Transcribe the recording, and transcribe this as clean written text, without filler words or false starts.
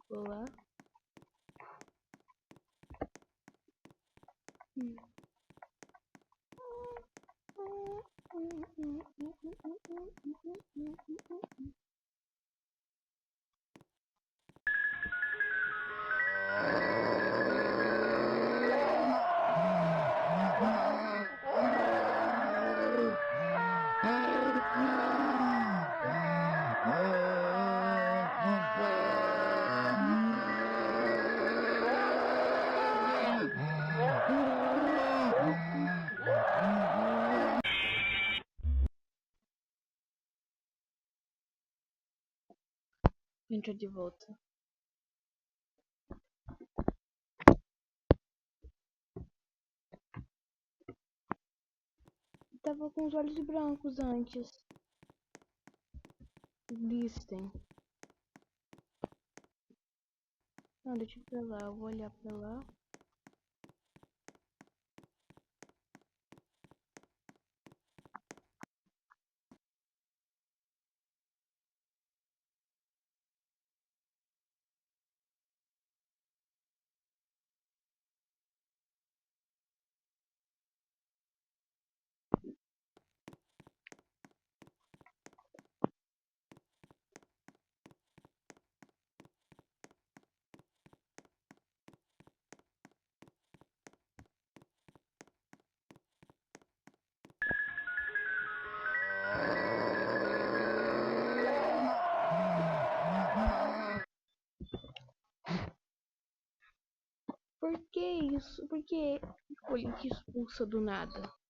Vou lá. Entra de volta. Tava com os olhos brancos antes. Listem. Não, deixa eu ir pra lá. Eu vou olhar pra lá. Por que isso? Por que ele que expulsa do nada?